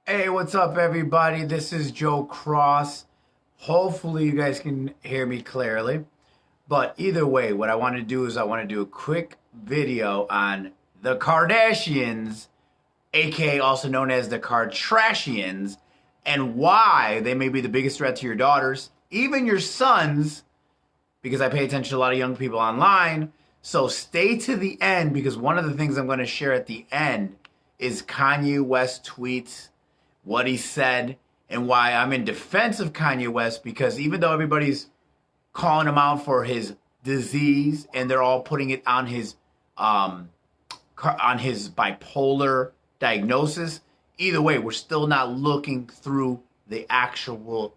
Hey, what's up, everybody? This is Joe Cross. Hopefully, you guys can hear me clearly. But either way, what I want to do is I want to do a quick video on the Kardashians, A.K.A. also known as the Kartrashians, and why they may be the biggest threat to your daughters, even your sons, because I pay attention to a lot of young people online. So stay to the end because one of the things I'm going to share at the end is Kanye West tweets, what he said, and why I'm in defense of Kanye West, because even though everybody's calling him out for his disease and they're all putting it on his bipolar diagnosis, either way, we're still not looking through the actual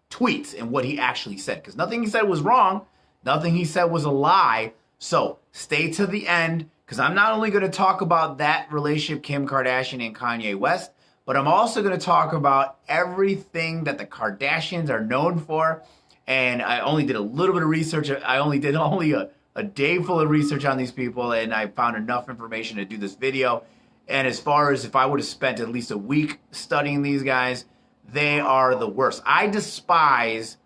tweets and what he actually said, because nothing he said was wrong, nothing he said was a lie. So stay to the end, because I'm not only going to talk about that relationship, Kim Kardashian and Kanye West, but I'm also going to talk about everything that the Kardashians are known for. And I only did a little bit of research. I only did a day full of research on these people, and I found enough information to do this video. And as far as if I would have spent at least a week studying these guys, they are the worst. I despise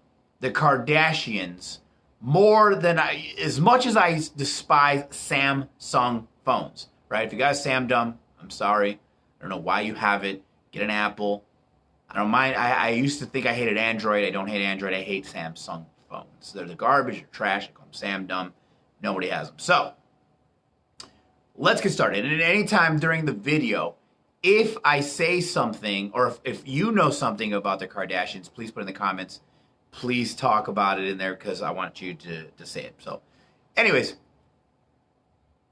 the Kardashians as much as I despise Samsung phones, right? If you got a Samsung, I'm sorry. I don't know why you have it. Get an Apple. I don't mind. I used to think I hated Android. I don't hate Android. I hate Samsung phones. They're the garbage. They're trash. I call them Samdum. Nobody has them. So let's get started. And at any time during the video, if I say something or if you know something about the Kardashians, please put it in the comments. Please talk about it in there because I want you to say it. So anyways,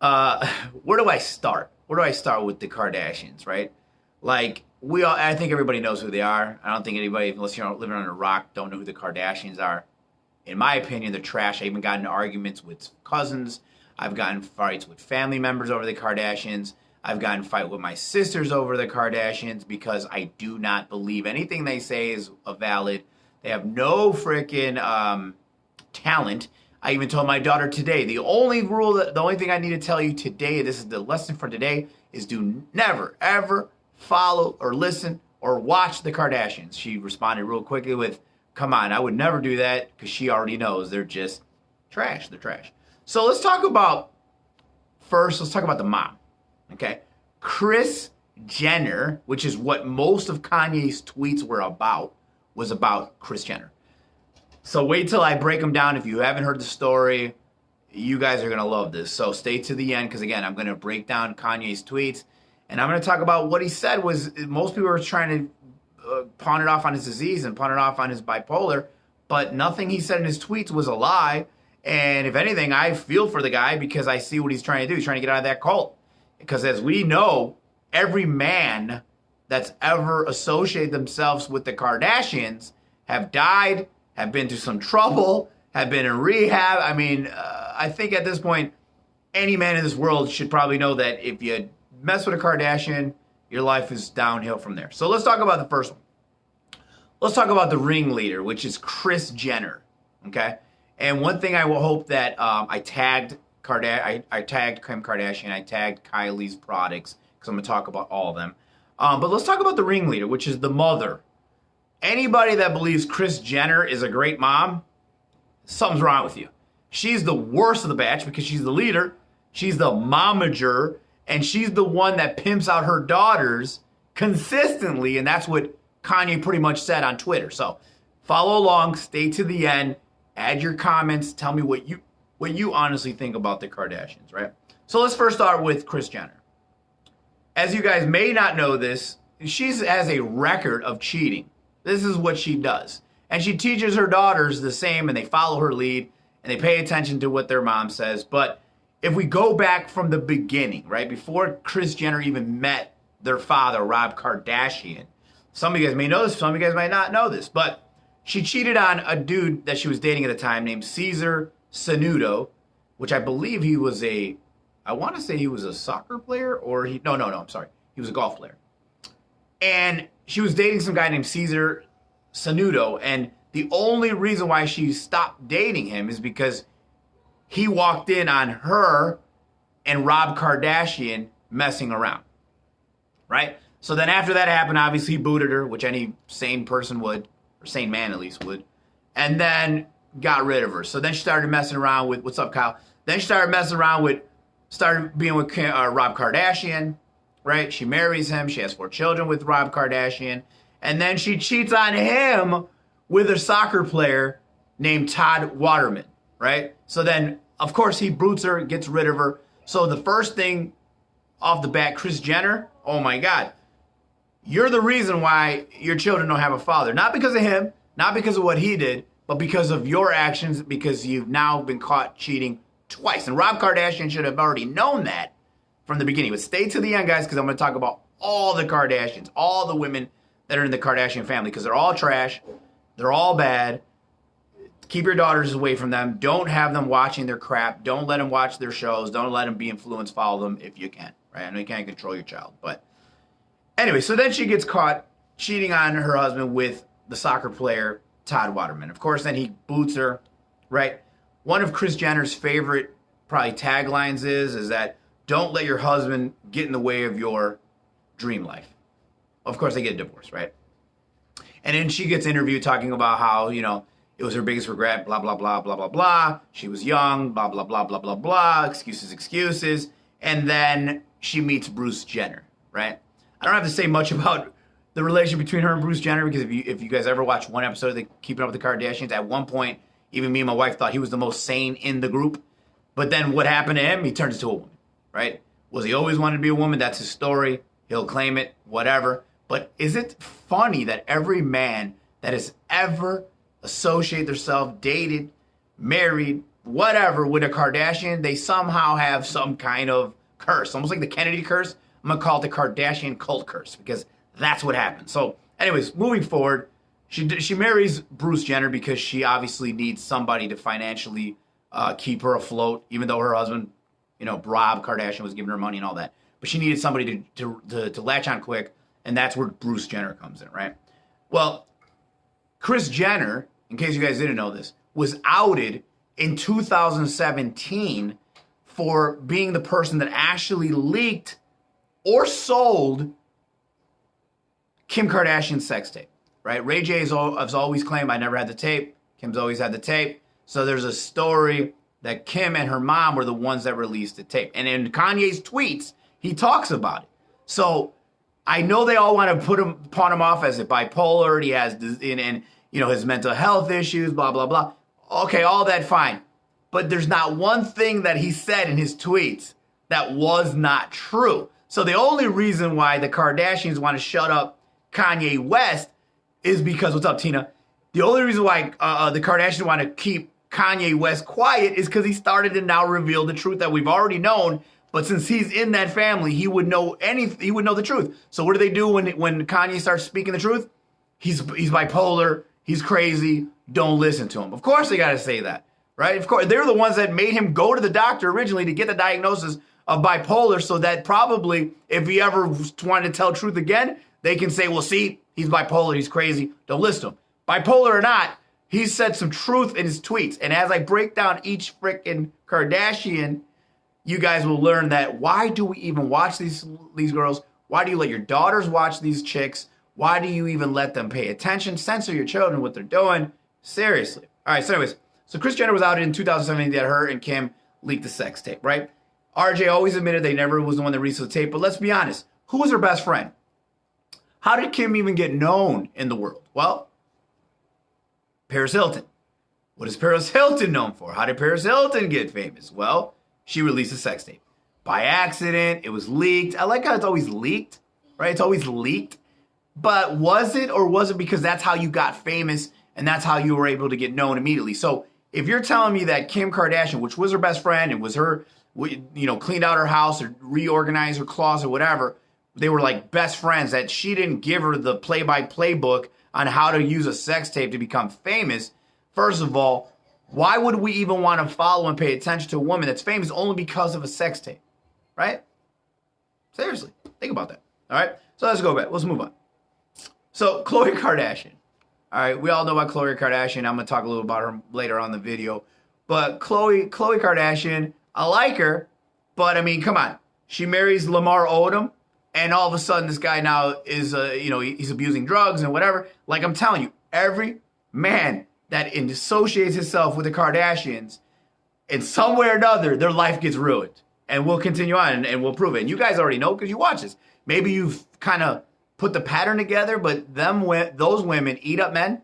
where do I start? Where do I start with the Kardashians, right? Like, I think everybody knows who they are. I don't think anybody, unless you're living on a rock, don't know who the Kardashians are. In my opinion, they're trash. I even got into arguments with cousins. I've gotten fights with family members over the Kardashians. I've gotten fight with my sisters over the Kardashians because I do not believe anything they say is valid. They have no freaking talent. I even told my daughter today, the only thing I need to tell you today, this is the lesson for today, is do never, ever follow or listen or watch the Kardashians. She responded real quickly with, come on, I would never do that, because she already knows they're just trash. They're trash. So let's talk about the mom, okay? Kris Jenner, which is what most of Kanye's tweets were about, was about Kris Jenner. So wait till I break them down. If you haven't heard the story, you guys are going to love this. So stay to the end, because again, I'm going to break down Kanye's tweets, and I'm going to talk about what he said was, most people are trying to pawn it off on his disease and pawn it off on his bipolar, but nothing he said in his tweets was a lie. And if anything, I feel for the guy because I see what he's trying to do. He's trying to get out of that cult. Because as we know, every man that's ever associated themselves with the Kardashians have died, have been through some trouble, have been in rehab. I mean, I think at this point, any man in this world should probably know that if you mess with a Kardashian, your life is downhill from there. So let's talk about the first one. Let's talk about the ringleader, which is Kris Jenner, okay? And one thing I will hope that I tagged Kim Kardashian, I tagged Kylie's products, because I'm going to talk about all of them. But let's talk about the ringleader, which is the mother. Anybody that believes Kris Jenner is a great mom, something's wrong with you. She's the worst of the batch because she's the leader. She's the momager, and she's the one that pimps out her daughters consistently, and that's what Kanye pretty much said on Twitter. So follow along, stay to the end, add your comments, tell me what you honestly think about the Kardashians, right? So let's first start with Kris Jenner. As you guys may not know this, she has a record of cheating. This is what she does. And she teaches her daughters the same, and they follow her lead, and they pay attention to what their mom says. But if we go back from the beginning, right, before Kris Jenner even met their father, Rob Kardashian, some of you guys may know this, some of you guys might not know this, but she cheated on a dude that she was dating at the time named Cesar Sanudo, which I believe he was a soccer player, or I'm sorry. He was a golf player. And she was dating some guy named Cesar Sanudo, and the only reason why she stopped dating him is because he walked in on her and Rob Kardashian messing around, right? So then after that happened, obviously he booted her, which any sane person would, or sane man at least would, and then got rid of her. So then she started messing around with, what's up, Kyle? Then she started messing around with, started being with Rob Kardashian, right? She marries him. She has 4 children with Rob Kardashian. And then she cheats on him with a soccer player named Todd Waterman, right? So then, of course, he boots her, gets rid of her. So the first thing off the bat, Kris Jenner, oh my God, you're the reason why your children don't have a father. Not because of him, not because of what he did, but because of your actions, because you've now been caught cheating twice. And Rob Kardashian should have already known that from the beginning. But stay to the end, guys, because I'm going to talk about all the Kardashians, all the women that are in the Kardashian family, because they're all trash. They're all bad. Keep your daughters away from them. Don't have them watching their crap. Don't let them watch their shows. Don't let them be influenced. Follow them if you can, right? I know you can't control your child, but anyway, so then she gets caught cheating on her husband with the soccer player, Todd Waterman. Of course, then he boots her, right? One of Kris Jenner's favorite probably taglines is that don't let your husband get in the way of your dream life. Of course, they get divorced, right? And then she gets interviewed talking about how, you know, it was her biggest regret, blah, blah, blah, blah, blah, blah. She was young, blah, blah, blah, blah, blah, blah. Excuses, excuses. And then she meets Bruce Jenner, right? I don't have to say much about the relation between her and Bruce Jenner, because if you guys ever watch one episode of the Keeping Up with the Kardashians, at one point, even me and my wife thought he was the most sane in the group. But then what happened to him? He turns into a woman, right? Was he always wanted to be a woman? That's his story. He'll claim it, whatever. But is it funny that every man that has ever associated themselves, dated, married, whatever, with a Kardashian, they somehow have some kind of curse, almost like the Kennedy curse? I'm going to call it the Kardashian cult curse, because that's what happened. So anyways, moving forward, she marries Bruce Jenner because she obviously needs somebody to financially keep her afloat, even though her husband, you know, Rob Kardashian, was giving her money and all that. But she needed somebody to latch on quick, and that's where Bruce Jenner comes in, right? Well, Kris Jenner, in case you guys didn't know this, was outed in 2017 for being the person that actually leaked or sold Kim Kardashian's sex tape, right? Ray J has always claimed, I never had the tape. Kim's always had the tape. So there's a story that Kim and her mom were the ones that released the tape. And in Kanye's tweets, he talks about it. So I know they all want to pawn him off as a bipolar. He has, and you know, his mental health issues, blah, blah, blah. Okay, all that fine. But there's not one thing that he said in his tweets that was not true. So the only reason why the Kardashians want to shut up Kanye West is because, what's up, Tina? The only reason why the Kardashians want to keep Kanye West quiet is because he started to now reveal the truth that we've already known. But since he's in that family, he would know anything. He would know the truth. So what do they do when Kanye starts speaking the truth? He's bipolar. He's crazy. Don't listen to him. Of course they got to say that, right? Of course, they're the ones that made him go to the doctor originally to get the diagnosis of bipolar, so that probably if he ever wanted to tell truth again, they can say, well, see, he's bipolar. He's crazy. Don't listen to him. Bipolar or not, he said some truth in his tweets. And as I break down each freaking Kardashian, you guys will learn that why do we even watch these girls? Why do you let your daughters watch these chicks? Why do you even let them pay attention? Censor your children, what they're doing. Seriously. All right, so anyways, so Kris Jenner was out in 2017 that her and Kim leaked the sex tape, right? RJ always admitted they never was the one that released the tape, but let's be honest. Who was her best friend? How did Kim even get known in the world? Well, Paris Hilton. What is Paris Hilton known for? How did Paris Hilton get famous? Well, she released a sex tape. By accident, it was leaked. I like how it's always leaked, right? It's always leaked. But was it, or was it because that's how you got famous and that's how you were able to get known immediately? So if you're telling me that Kim Kardashian, which was her best friend and was her, you know, cleaned out her house or reorganized her closet or whatever, they were like best friends, that she didn't give her the play-by-play book on how to use a sex tape to become famous. First of all, why would we even want to follow and pay attention to a woman that's famous only because of a sex tape, right? Seriously, think about that. All right, so let's go back. Let's move on. So Khloe Kardashian. All right, we all know about Khloe Kardashian. I'm going to talk a little about her later on in the video. But Khloe Kardashian, I like her, but I mean, come on. She marries Lamar Odom, and all of a sudden this guy now is, he's abusing drugs and whatever. Like I'm telling you, every man that associates himself with the Kardashians, in some way or another, their life gets ruined. And we'll continue on and we'll prove it. And you guys already know because you watch this. Maybe you've kind of put the pattern together, but those women eat up men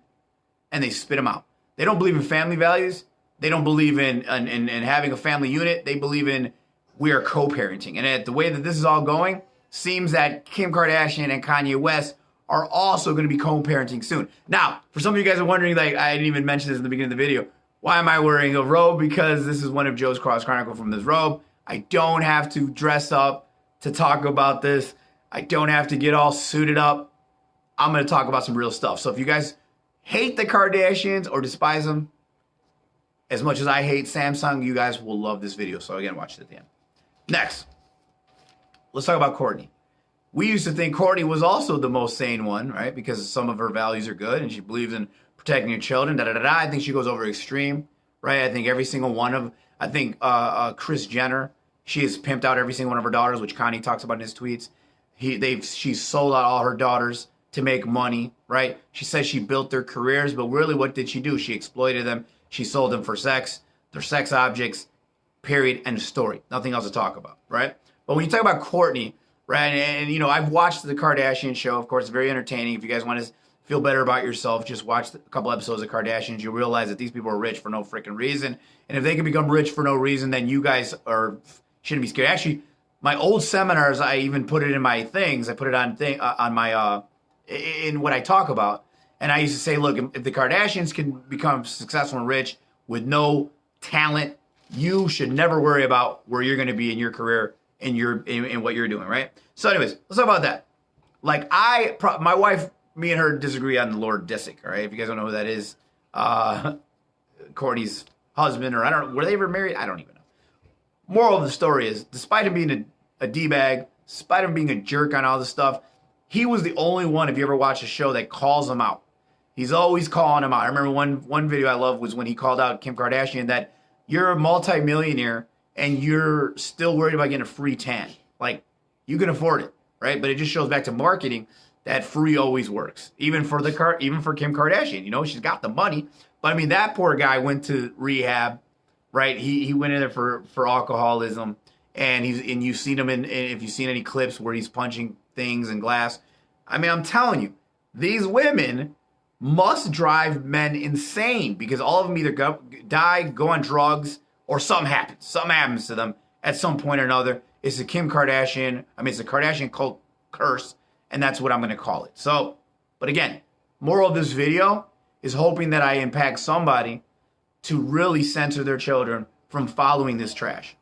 and they spit them out. They don't believe in family values. They don't believe in having a family unit. They believe in we are co-parenting. And at the way that this is all going, seems that Kim Kardashian and Kanye West are also going to be co-parenting soon. Now, for some of you guys are wondering, like I didn't even mention this in the beginning of the video, why am I wearing a robe? Because this is one of Joe's Cross Chronicle from this robe. I don't have to dress up to talk about this. I don't have to get all suited up. I'm going to talk about some real stuff. So if you guys hate the Kardashians or despise them as much as I hate Samsung, you guys will love this video. So again, watch it at the end. Next, let's talk about Kourtney. We used to think Kourtney was also the most sane one, right? Because some of her values are good and she believes in protecting your children. I think she goes over extreme, right? I think every single one of, Kris Jenner, she has pimped out every single one of her daughters, which Kanye talks about in his tweets. She sold out all her daughters to make money, right? She says she built their careers, but really what did she do? She exploited them. She sold them for sex. They're sex objects, period, end of story. Nothing else to talk about, right? But when you talk about Kourtney, right, and I've watched the Kardashian show, of course, very entertaining. If you guys want to feel better about yourself, just watch a couple episodes of Kardashians. You'll realize that these people are rich for no freaking reason. And if they can become rich for no reason, then you guys shouldn't be scared. Actually, my old seminars, I even put it in my things. I put it on my in what I talk about. And I used to say, look, if the Kardashians can become successful and rich with no talent, you should never worry about where you're going to be in your career and in what you're doing, right? So anyways, let's talk about that. Like my wife, me and her disagree on Lord Disick, all right? If you guys don't know who that is, Kourtney's husband, or I don't know, were they ever married? I don't even know. Moral of the story is, despite him being a D-bag, despite him being a jerk on all this stuff, he was the only one, if you ever watch a show, that calls him out. He's always calling him out. I remember one video I loved was when he called out Kim Kardashian that you're a multi-millionaire and you're still worried about getting a free tan. Like, you can afford it, right? But it just shows back to marketing that free always works. Even for Kim Kardashian, she's got the money. But I mean, that poor guy went to rehab, right? He went in there for alcoholism, and you've seen him if you've seen any clips where he's punching things and glass. I mean, I'm telling you, these women must drive men insane because all of them either go on drugs, or something happens. Something happens to them at some point or another. It's the Kardashian cult curse, and that's what I'm going to call it. So, but again, moral of this video is hoping that I impact somebody to really censor their children from following this trash.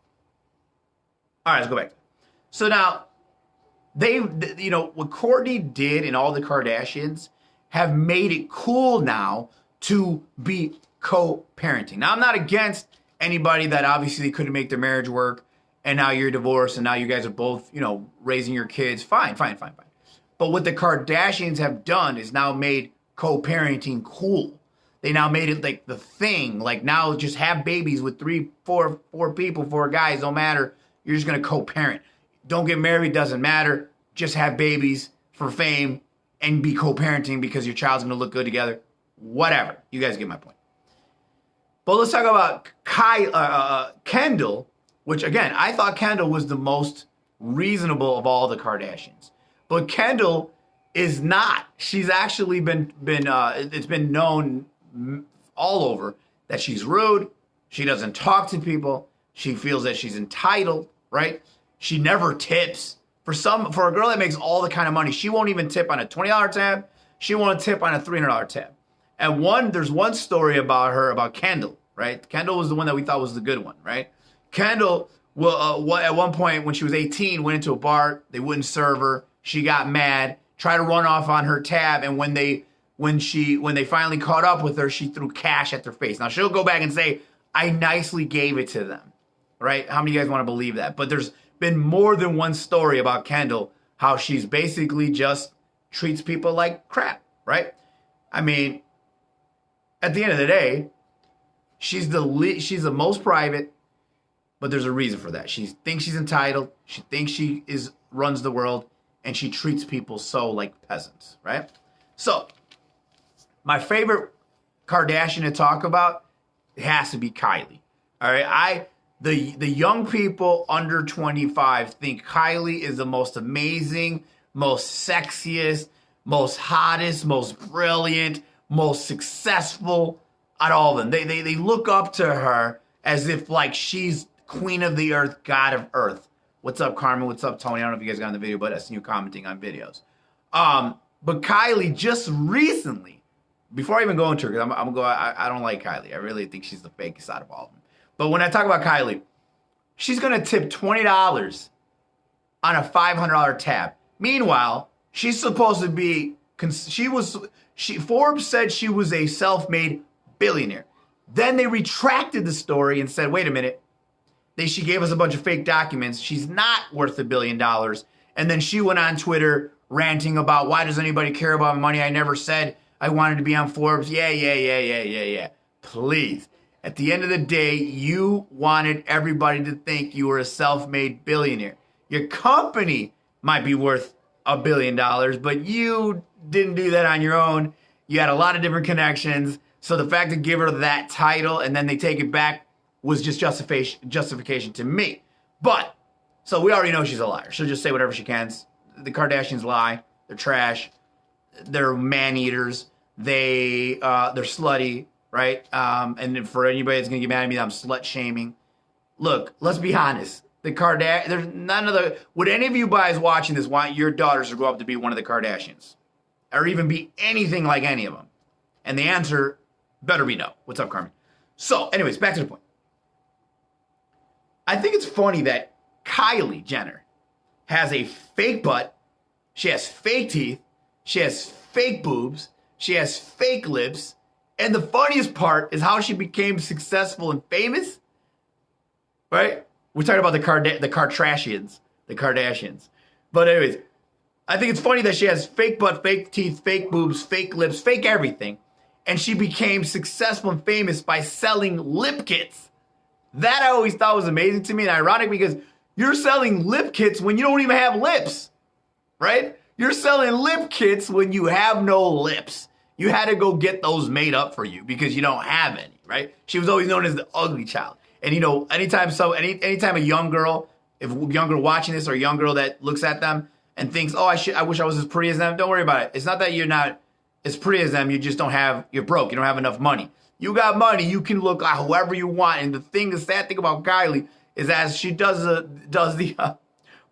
All right, let's go back. So now, what Kourtney did and all the Kardashians have made it cool now to be co-parenting. Now, I'm not against anybody that obviously couldn't make their marriage work, and now you're divorced, and now you guys are both, raising your kids. Fine. But what the Kardashians have done is now made co-parenting cool. They now made it like the thing. Like now just have babies with 3, 4 people, 4 guys, don't matter. You're just going to co-parent. Don't get married, doesn't matter. Just have babies for fame and be co-parenting because your child's going to look good together. Whatever. You guys get my point. But let's talk about Kendall, which again, I thought Kendall was the most reasonable of all the Kardashians. But Kendall is not. She's actually been it's been known all over that she's rude. She doesn't talk to people. She feels that she's entitled, right? She never tips. For a girl that makes all the kind of money, she won't even tip on a $20 tab. She won't tip on a $300 tab. And there's one story about Kendall, right? Kendall was the one that we thought was the good one, right? Kendall, at one point when she was 18, went into a bar. They wouldn't serve her. She got mad, tried to run off on her tab, and when they finally caught up with her, she threw cash at their face. Now she'll go back and say, "I nicely gave it to them," right? How many of you guys want to believe that? But there's been more than one story about Kendall, how she's basically just treats people like crap, right? I mean, at the end of the day, she's the most private, but there's a reason for that. She thinks she's entitled. She thinks she runs the world, and she treats people so like peasants, right? So, my favorite Kardashian to talk about, it has to be Kylie. All right, the young people under 25 think Kylie is the most amazing, most sexiest, most hottest, most brilliant, most successful out of all of them. They look up to her as if like she's queen of the earth, god of earth. What's up, Carmen? What's up, Tony? I don't know if you guys got on the video, but I seen you commenting on videos. But Kylie just recently, before I even go into her, because I don't like Kylie. I really think she's the fakest out of all of them. But when I talk about Kylie, she's gonna tip $20 on a $500 tab. Meanwhile, she's supposed to be. Forbes said she was a self-made billionaire. Then they retracted the story and said, wait a minute. She gave us a bunch of fake documents. She's not worth $1 billion. And then she went on Twitter ranting about why does anybody care about money? I never said I wanted to be on Forbes. Yeah. Please. At the end of the day, you wanted everybody to think you were a self-made billionaire. Your company might be worth $1 billion, but you didn't do that on your own. You had a lot of different connections. So the fact to give her that title and then they take it back was just justification to me. But, so we already know she's a liar. She'll just say whatever she can. The Kardashians lie. They're trash. They're man-eaters. They're slutty, right? And for anybody that's going to get mad at me, I'm slut-shaming. Look, let's be honest. There's none of the... Would any of you guys watching this want your daughters to grow up to be one of the Kardashians? Or even be anything like any of them? And the answer better be no. What's up, Carmen? So, anyways, back to the point. I think it's funny that Kylie Jenner has a fake butt, she has fake teeth, she has fake boobs, she has fake lips, and the funniest part is how she became successful and famous, right? We're talking about the Kartrashians, the Kardashians. But anyways, I think it's funny that she has fake butt, fake teeth, fake boobs, fake lips, fake everything, and she became successful and famous by selling lip kits. That I always thought was amazing to me and ironic because you're selling lip kits when you don't even have lips, right? You're selling lip kits when you have no lips. You had to go get those made up for you because you don't have any, right? She was always known as the ugly child. And you know, anytime a young girl, if a young girl watching this or a young girl that looks at them and thinks, oh, I wish I was as pretty as them, don't worry about it. It's not that you're not as pretty as them, you're broke, you don't have enough money. You got money, you can look like whoever you want. And the sad thing about Kylie is as she does the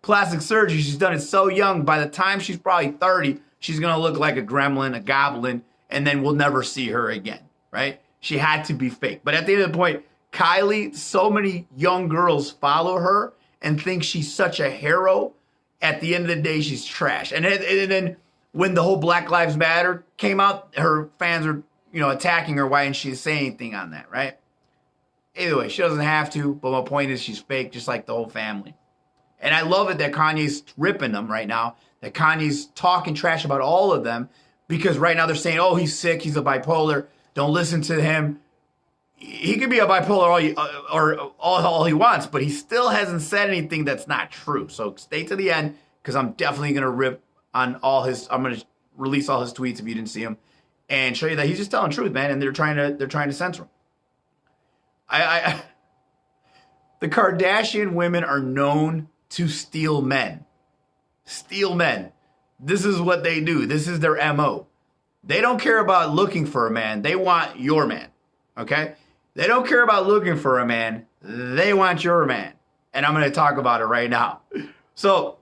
plastic surgery, she's done it so young. By the time she's probably 30, she's going to look like a gremlin, a goblin, and then we'll never see her again, right? She had to be fake. But at the end of the point, Kylie, so many young girls follow her and think she's such a hero. At the end of the day, she's trash. And then when the whole Black Lives Matter came out, her fans were attacking her. Why didn't she say anything on that, right? Either way, she doesn't have to, but my point is she's fake, just like the whole family. And I love it that Kanye's ripping them right now, that Kanye's talking trash about all of them, because right now they're saying, oh, he's sick, he's a bipolar, don't listen to him. He could be a bipolar all he wants, but he still hasn't said anything that's not true. So stay to the end, because I'm definitely going to rip on I'm going to release all his tweets if you didn't see him, and show you that he's just telling the truth, man, and they're trying to censor him. The Kardashian women are known to steal men. Steal men. This is what they do. This is their MO. They don't care about looking for a man. They want your man. Okay? They don't care about looking for a man. They want your man. And I'm going to talk about it right now. So,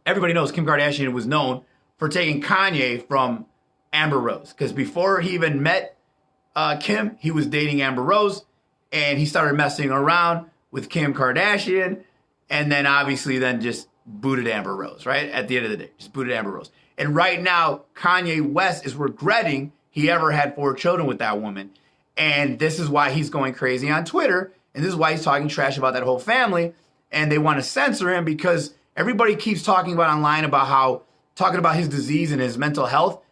everybody knows Kim Kardashian was known for taking Kanye from Amber Rose. Because before he even met Kim, he was dating Amber Rose. And he started messing around with Kim Kardashian. And then obviously just booted Amber Rose, right? At the end of the day, just booted Amber Rose. And right now, Kanye West is regretting he ever had 4 children with that woman. And this is why he's going crazy on Twitter. And this is why he's talking trash about that whole family. And they want to censor him because everybody keeps talking about online about talking about his disease and his mental health.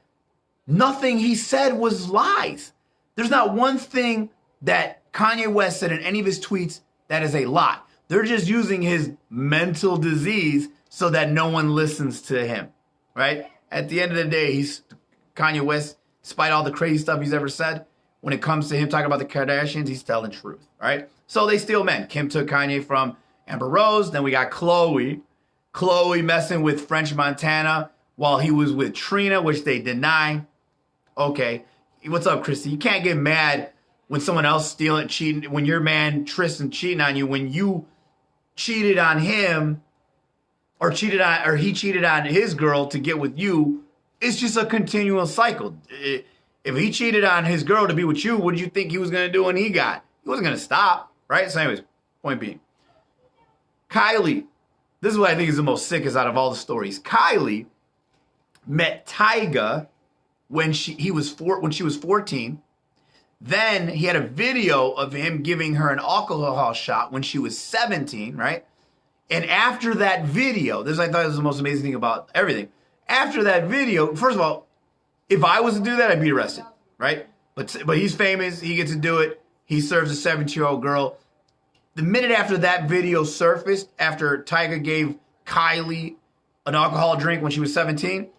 Nothing he said was lies. There's not one thing that Kanye West said in any of his tweets that is a lie. They're just using his mental disease so that no one listens to him, right? At the end of the day, Kanye West, despite all the crazy stuff he's ever said, when it comes to him talking about the Kardashians, he's telling truth, right? So they steal men. Kim took Kanye from Amber Rose. Then we got Khloe. Khloe messing with French Montana while he was with Trina, which they deny. Okay. What's up, Christy? You can't get mad when someone else stealing, cheating, when your man Tristan cheating on you, when you cheated on him or he cheated on his girl to get with you. It's just a continual cycle. If he cheated on his girl to be with you, what did you think he was going to do when he got? He wasn't going to stop, right? So anyways, point being, Kylie, this is what I think is the most sickest out of all the stories. Kylie met Tyga when she was 14. Then he had a video of him giving her an alcohol shot when she was 17, right? And after that video, I thought was the most amazing thing about everything. After that video, first of all, if I was to do that, I'd be arrested, right? But he's famous. He gets to do it. He serves a 17-year-old girl. The minute after that video surfaced, after Tyga gave Kylie an alcohol drink when she was 17,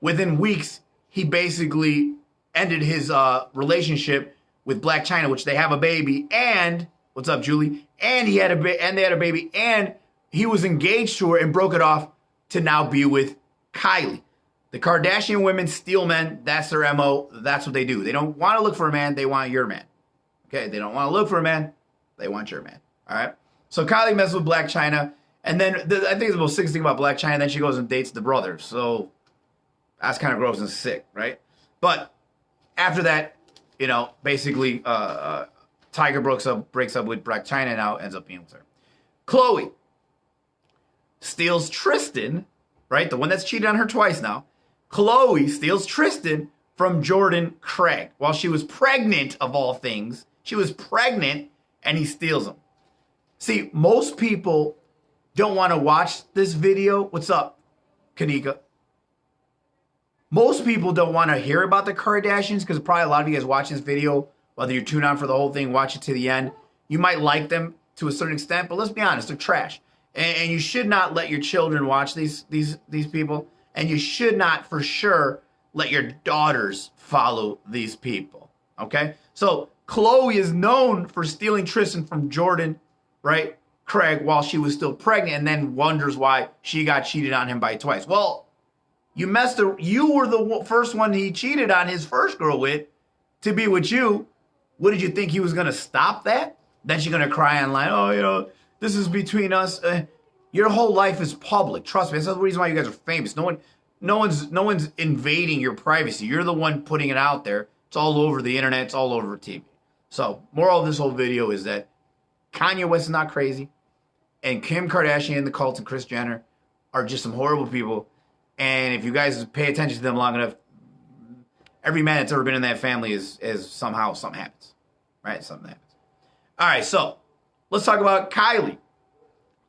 within weeks, he basically ended his relationship with Blac Chyna, which they have a baby. And, what's up, Julie? And they had a baby. And he was engaged to her and broke it off to now be with Kylie. The Kardashian women steal men. That's their MO. That's what they do. They don't want to look for a man. They want your man. Okay? They don't want to look for a man. They want your man. All right? So Kylie messes with Blac Chyna. And then I think the most sick thing about Blac Chyna, then she goes and dates the brother. So that's kind of gross and sick, right? But after that, basically Tyga breaks up with Blac Chyna and now ends up being with her. Khloe steals Tristan, right? The one that's cheated on her twice now. Khloe steals Tristan from Jordan Craig while she was pregnant, of all things. She was pregnant, and he steals him. See, most people don't want to watch this video. What's up, Kanika? Most people don't want to hear about the Kardashians because probably a lot of you guys watching this video, whether you tune on for the whole thing, watch it to the end, you might like them to a certain extent, but let's be honest, they're trash. And you should not let your children watch these people. And you should not, for sure, let your daughters follow these people. Okay? So Khloe is known for stealing Tristan from Jordan, right? Craig, while she was still pregnant, and then wonders why she got cheated on him by twice. Well, you were the first one he cheated on his first girl with to be with you. What did you think he was going to stop that? Then she's going to cry online, oh, this is between us. Your whole life is public. Trust me. That's the reason why you guys are famous. No one's invading your privacy. You're the one putting it out there. It's all over the internet. It's all over TV. So, moral of this whole video is that Kanye West is not crazy, and Kim Kardashian, the cult, and Kris Jenner are just some horrible people. And if you guys pay attention to them long enough, every man that's ever been in that family is somehow something happens, right? Something happens. All right, so let's talk about Kylie.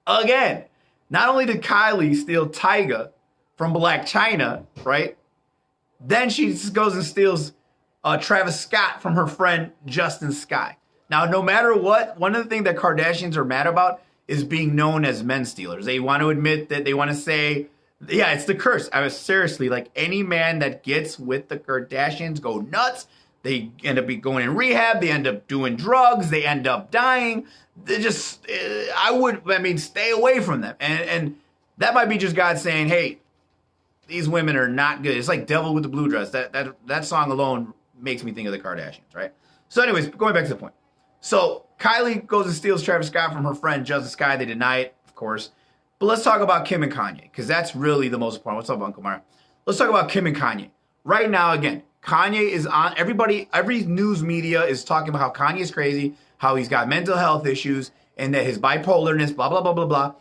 Again, not only did Kylie steal Tyga from Blac Chyna, right? Then she just goes and steals Travis Scott from her friend Justin Sky. Now, no matter what, one of the things that Kardashians are mad about is being known as men stealers. They want to admit that, they want to say, yeah, it's the curse. I was seriously, like, any man that gets with the Kardashians go nuts. They end up going in rehab. They end up doing drugs. They end up dying. They just, stay away from them. And that might be just God saying, hey, these women are not good. It's like Devil with the Blue Dress. That song alone makes me think of the Kardashians, right? So anyways, going back to the point. So Kylie goes and steals Travis Scott from her friend Justin Sky. They deny it, of course. But let's talk about Kim and Kanye, because that's really the most important. What's up, Uncle Mara? Let's talk about Kim and Kanye. Right now, again, Kanye is on, every news media is talking about how Kanye is crazy, how he's got mental health issues, and that his bipolarness, blah, blah, blah, blah, blah.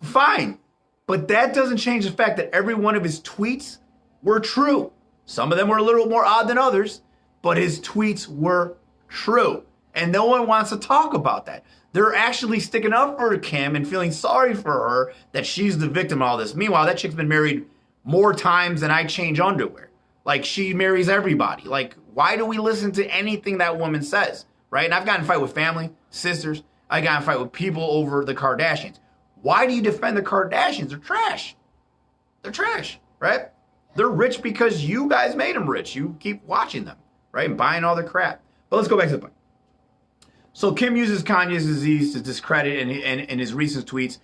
Fine. But that doesn't change the fact that every one of his tweets were true. Some of them were a little more odd than others, but his tweets were true. And no one wants to talk about that. They're actually sticking up for Kim and feeling sorry for her that she's the victim of all this. Meanwhile, that chick's been married more times than I change underwear. Like, she marries everybody. Like, why do we listen to anything that woman says, right? And I've gotten in a fight with family, sisters. I got in a fight with people over the Kardashians. Why do you defend the Kardashians? They're trash. They're trash, right? They're rich because you guys made them rich. You keep watching them, right? And buying all their crap. But let's go back to the point. So Kim uses Kanye's disease to discredit in his recent tweets.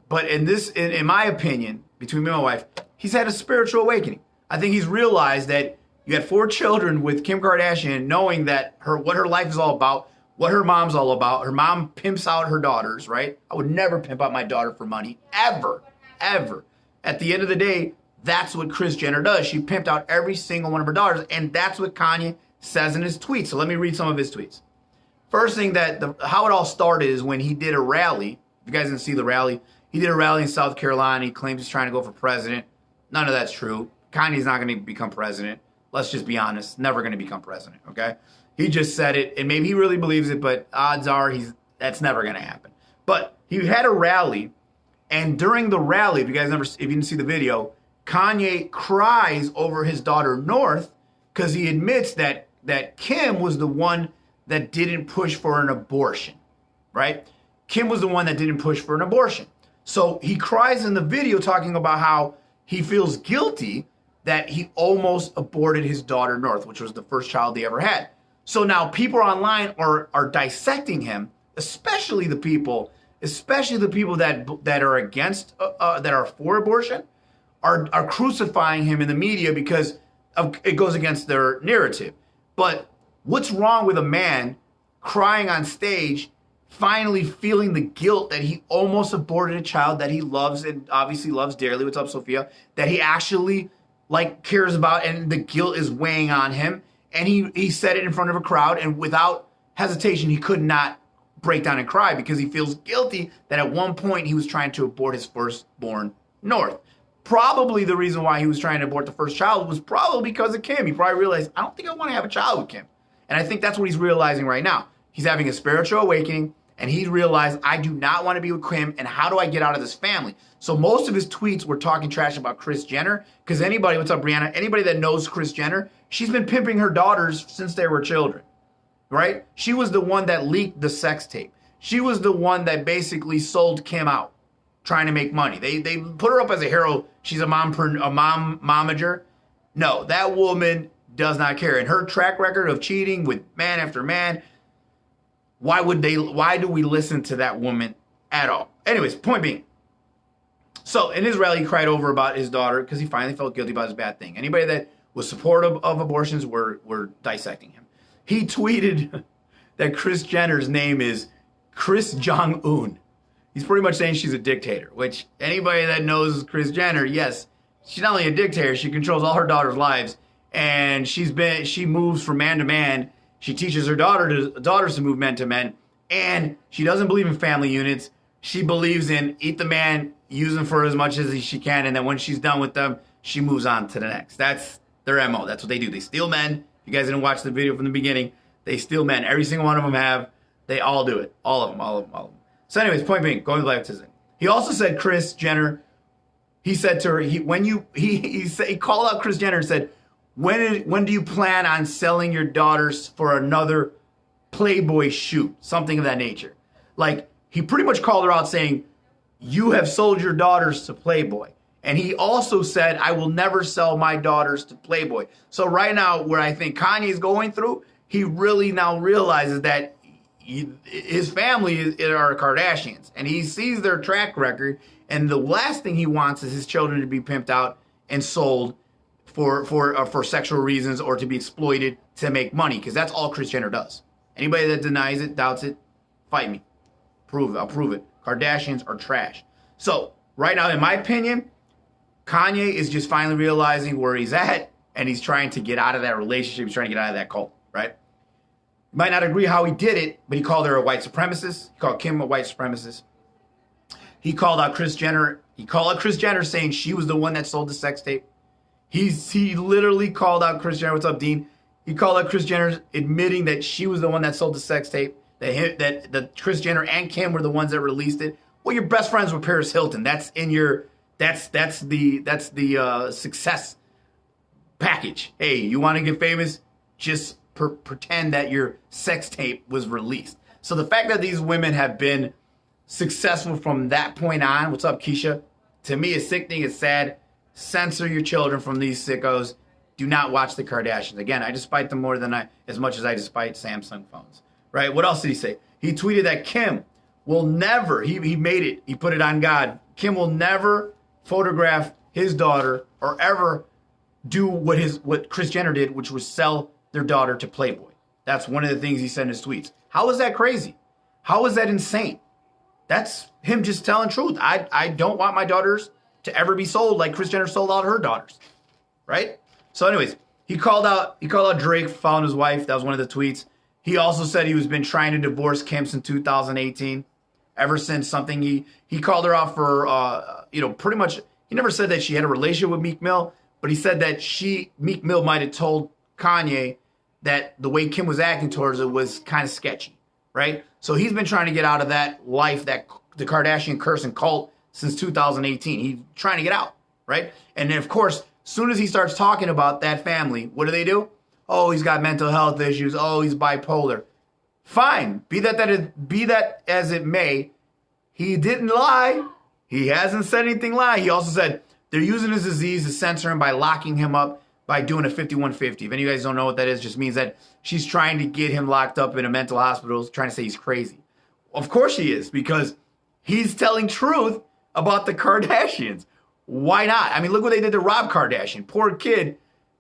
But in my opinion, between me and my wife, he's had a spiritual awakening. I think he's realized that you had 4 children with Kim Kardashian, knowing that what her life is all about, what her mom's all about. Her mom pimps out her daughters, right? I would never pimp out my daughter for money, ever, ever. At the end of the day, that's what Kris Jenner does. She pimped out every single one of her daughters, and that's what Kanye says in his tweets. So let me read some of his tweets. First thing how it all started is when he did a rally. If you guys didn't see the rally, he did a rally in South Carolina. He claims he's trying to go for president. None of that's true. Kanye's not going to become president. Let's just be honest. Never going to become president, okay? He just said it, and maybe he really believes it, but odds are that's never going to happen. But he had a rally, and during the rally, if you didn't see the video, Kanye cries over his daughter North because he admits that Kim was the one that didn't push for an abortion, right? Kim was the one that didn't push for an abortion. So he cries in the video talking about how he feels guilty that he almost aborted his daughter North, which was the first child he ever had. So now people online are dissecting him, especially the people that are against, that are for abortion, are crucifying him in the media because it goes against their narrative. But what's wrong with a man crying on stage, finally feeling the guilt that he almost aborted a child that he loves and obviously loves dearly? What's up, Sophia? That he actually cares about, and the guilt is weighing on him. And he said it in front of a crowd, and without hesitation, he could not break down and cry because he feels guilty that at one point he was trying to abort his firstborn North. Probably the reason why he was trying to abort the first child was probably because of Kim. He probably realized, I don't think I want to have a child with Kim. And I think that's what he's realizing right now. He's having a spiritual awakening, and he realized, I do not want to be with Kim, and how do I get out of this family? So most of his tweets were talking trash about Kris Jenner, because what's up, Brianna? Anybody that knows Kris Jenner, she's been pimping her daughters since they were children, right? She was the one that leaked the sex tape. She was the one that basically sold Kim out, trying to make money. They put her up as a hero. She's a momager. No, that woman does not care. And her track record of cheating with man after man, why do we listen to that woman at all? Anyways, point being, so in his rally, he cried over about his daughter because he finally felt guilty about his bad thing. Anybody that was supportive of abortions were dissecting him. He tweeted that Kris Jenner's name is Kris Jong-un. He's pretty much saying she's a dictator, which anybody that knows Kris Jenner, yes, she's not only a dictator, she controls all her daughters' lives, and she moves from man to man. She teaches her daughters to move men to men, and she doesn't believe in family units. She believes in eat the man, use them for as much as she can, and then when she's done with them, she moves on to the next. That's their MO. That's what they do. They steal men. If you guys didn't watch the video from the beginning, they steal men. Every single one of them have. They all do it. All of them. So anyways, point being, going back to this. He also said Kris Jenner, he said to her, he called out Kris Jenner and said, when do you plan on selling your daughters for another Playboy shoot? Something of that nature. He pretty much called her out saying, you have sold your daughters to Playboy. And he also said, I will never sell my daughters to Playboy. So right now, where I think Kanye is going through, he really now realizes that his family are Kardashians. And he sees their track record. And the last thing he wants is his children to be pimped out and sold for sexual reasons or to be exploited to make money. Because that's all Kris Jenner does. Anybody that denies it, doubts it, fight me. Prove it. I'll prove it. Kardashians are trash. So right now, in my opinion, Kanye is just finally realizing where he's at, and he's trying to get out of that relationship. He's trying to get out of that cult, right? You might not agree how he did it, but he called her a white supremacist. He called Kim a white supremacist. He called out Kris Jenner. He called out Kris Jenner saying she was the one that sold the sex tape. He literally called out Kris Jenner. What's up, Dean? He called out Kris Jenner admitting that she was the one that sold the sex tape. That Kris Jenner and Kim were the ones that released it. Well, you're best friends with Paris Hilton. That's in your that's the success package. Hey, you want to get famous? Just pretend that your sex tape was released. So the fact that these women have been successful from that point on. What's up, Keisha? To me, it's sickening. It's sad. Censor your children from these sickos. Do not watch the Kardashians. Again, I despise them more than as much as I despise Samsung phones. Right? What else did he say? He tweeted that Kim will never, he made it, he put it on God. Kim will never photograph his daughter or ever do what Kris Jenner did, which was sell their daughter to Playboy. That's one of the things he said in his tweets. How is that crazy? How is that insane? That's him just telling truth. I don't want my daughters to ever be sold like Kris Jenner sold out her daughters. Right? So anyways, he called out Drake for following his wife. That was one of the tweets. He also said he was been trying to divorce Kim since 2018. Ever since something he called her out for pretty much, he never said that she had a relationship with Meek Mill, but he said that Meek Mill might have told Kanye that the way Kim was acting towards it was kind of sketchy, right? So he's been trying to get out of that life, that the Kardashian curse and cult since 2018. He's trying to get out, right? And then of course, soon as he starts talking about that family, what do? Oh, he's got mental health issues. Oh, he's bipolar. Fine. Be that as it may, he didn't lie. He hasn't said anything lie. He also said they're using his disease to censor him by locking him up by doing a 5150. If any of you guys don't know what that is, it just means that she's trying to get him locked up in a mental hospital, trying to say he's crazy. Of course he is, because he's telling truth about the Kardashians. Why not? I mean, look what they did to Rob Kardashian. Poor kid.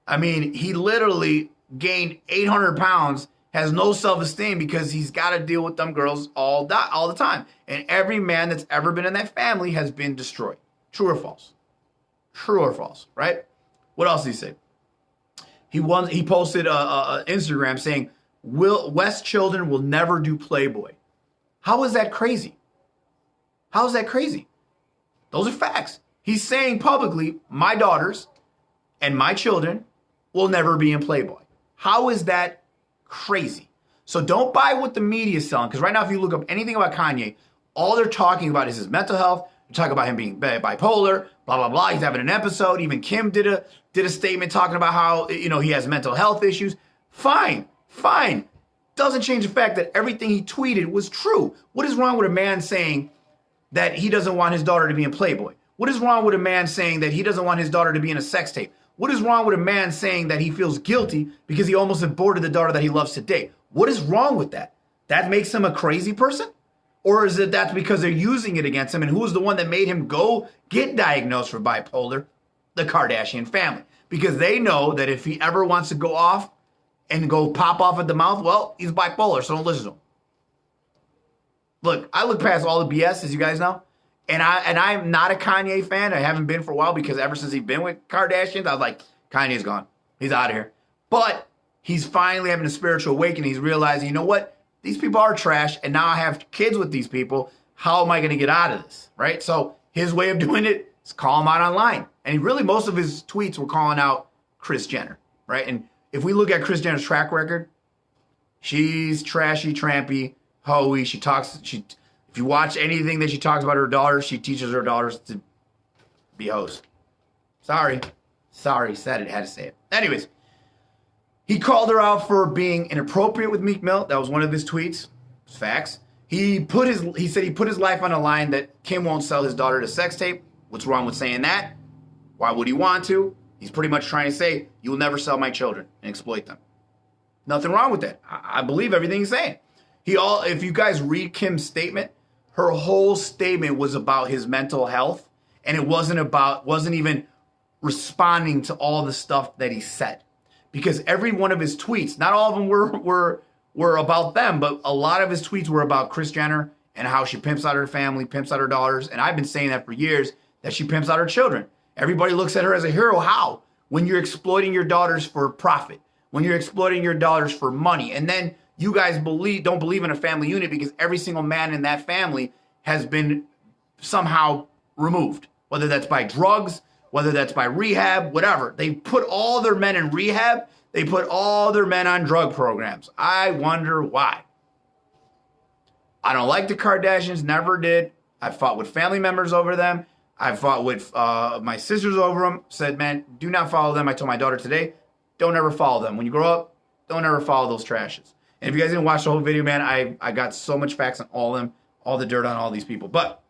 I mean, he literally gained 800 pounds, has no self-esteem because he's got to deal with them girls all the time. And every man that's ever been in that family has been destroyed. True or false? True or false, right? What else did he say? He posted Instagram saying, West children will never do Playboy. How is that crazy? How is that crazy? Those are facts. He's saying publicly, my daughters and my children will never be in Playboy. How is that crazy? So don't buy what the media is selling, because right now if you look up anything about Kanye, all they're talking about is his mental health. They're talking about him being bipolar, blah, blah, blah. He's having an episode. Even Kim did a statement talking about how, he has mental health issues. Fine. Doesn't change the fact that everything he tweeted was true. What is wrong with a man saying that he doesn't want his daughter to be in Playboy? What is wrong with a man saying that he doesn't want his daughter to be in a sex tape? What is wrong with a man saying that he feels guilty because he almost aborted the daughter that he loves to date? What is wrong with that? That makes him a crazy person? Or is it that's because they're using it against him? And who was the one that made him go get diagnosed for bipolar? The Kardashian family. Because they know that if he ever wants to go off and go pop off at the mouth, well, he's bipolar, so don't listen to him. Look, I look past all the BS, as you guys know. And I'm not a Kanye fan. I haven't been for a while because ever since he's been with Kardashians, I was like, Kanye's gone. He's out of here. But he's finally having a spiritual awakening. He's realizing, you know what? These people are trash, and now I have kids with these people. How am I going to get out of this, right? So his way of doing it is call him out online. And most of his tweets were calling out Kris Jenner, right? And if we look at Kris Jenner's track record, she's trashy, trampy, hoey. If you watch anything that she talks about her daughters, she teaches her daughters to be hoes. Sorry, said it, had to say it. Anyways, he called her out for being inappropriate with Meek Mill. That was one of his tweets. It's facts. He said he put his life on the line that Kim won't sell his daughter to sex tape. What's wrong with saying that? Why would he want to? He's pretty much trying to say, you will never sell my children and exploit them. Nothing wrong with that. I believe everything he's saying. If you guys read Kim's statement, her whole statement was about his mental health, and it wasn't even responding to all the stuff that he said. Because every one of his tweets, not all of them were about them, but a lot of his tweets were about Kris Jenner and how she pimps out her family, pimps out her daughters. And I've been saying that for years, that she pimps out her children. Everybody looks at her as a hero. How? When you're exploiting your daughters for profit, when you're exploiting your daughters for money. And then you guys don't believe in a family unit because every single man in that family has been somehow removed, whether that's by drugs, whether that's by rehab, whatever. They put all their men in rehab. They put all their men on drug programs. I wonder why. I don't like the Kardashians, never did. I fought with family members over them. I fought with my sisters over them. Said, man, do not follow them. I told my daughter today, don't ever follow them. When you grow up, don't ever follow those trashes. And if you guys didn't watch the whole video, man, I got so much facts on all of them. all the dirt on all these people. But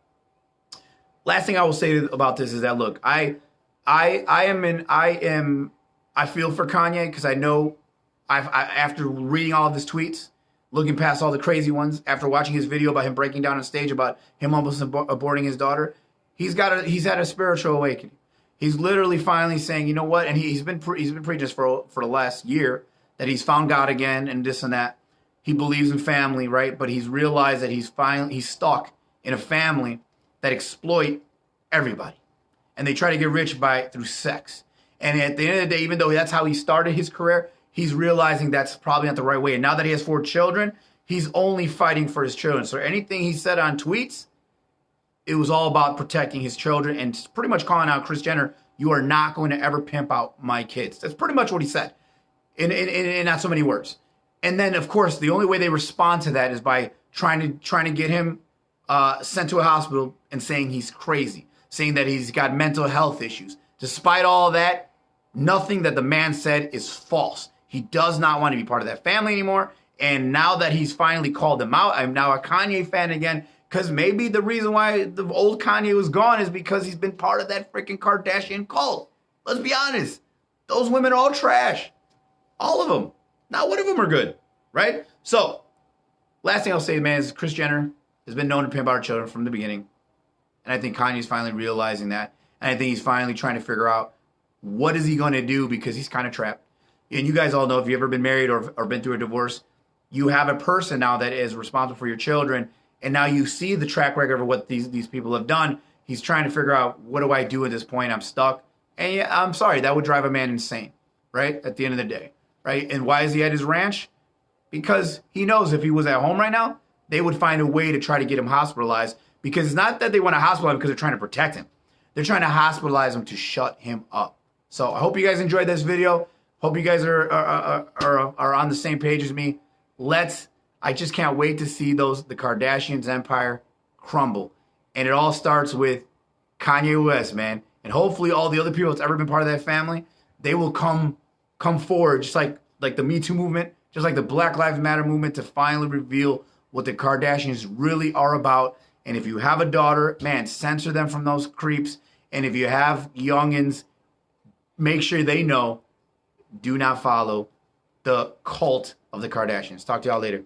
last thing I will say about this is that, look, I feel for Kanye, because I know after reading all of his tweets, looking past all the crazy ones, after watching his video about him breaking down on stage about him almost aborting his daughter, he's had a spiritual awakening. He's literally finally saying, you know what? And he's been preaching this for the last year, that he's found God again and this and that. He believes in family, right? But he's realized that he's stuck in a family that exploit everybody, and they try to get rich through sex. And at the end of the day, even though that's how he started his career, he's realizing that's probably not the right way. And now that he has 4 children, he's only fighting for his children. So anything he said on tweets, it was all about protecting his children and pretty much calling out Kris Jenner. You are not going to ever pimp out my kids. That's pretty much what he said in not so many words. And then, of course, the only way they respond to that is by trying to get him sent to a hospital and saying he's crazy, saying that he's got mental health issues. Despite all that, nothing that the man said is false. He does not want to be part of that family anymore. And now that he's finally called them out, I'm now a Kanye fan again, because maybe the reason why the old Kanye was gone is because he's been part of that freaking Kardashian cult. Let's be honest. Those women are all trash. All of them. Not one of them are good, right? So, last thing I'll say, man, is Kris Jenner has been known to pimp out her children from the beginning. And I think Kanye's finally realizing that. And I think he's finally trying to figure out what is he going to do, because he's kind of trapped. And you guys all know, if you've ever been married or been through a divorce, you have a person now that is responsible for your children. And now you see the track record of what these people have done. He's trying to figure out, what do I do at this point? I'm stuck. And yeah, I'm sorry, that would drive a man insane, right? At the end of the day, right? And why is he at his ranch? Because he knows if he was at home right now, they would find a way to try to get him hospitalized. Because it's not that they want to hospitalize him because they're trying to protect him. They're trying to hospitalize him to shut him up. So I hope you guys enjoyed this video. Hope you guys are on the same page as me. I just can't wait to see the Kardashians empire crumble. And it all starts with Kanye West, man. And hopefully all the other people that's ever been part of that family, they will come forward, just like the Me Too movement, just like the Black Lives Matter movement, to finally reveal what the Kardashians really are about. And if you have a daughter, man, censor them from those creeps. And if you have youngins, make sure they know, do not follow the cult of the Kardashians. Talk to y'all later.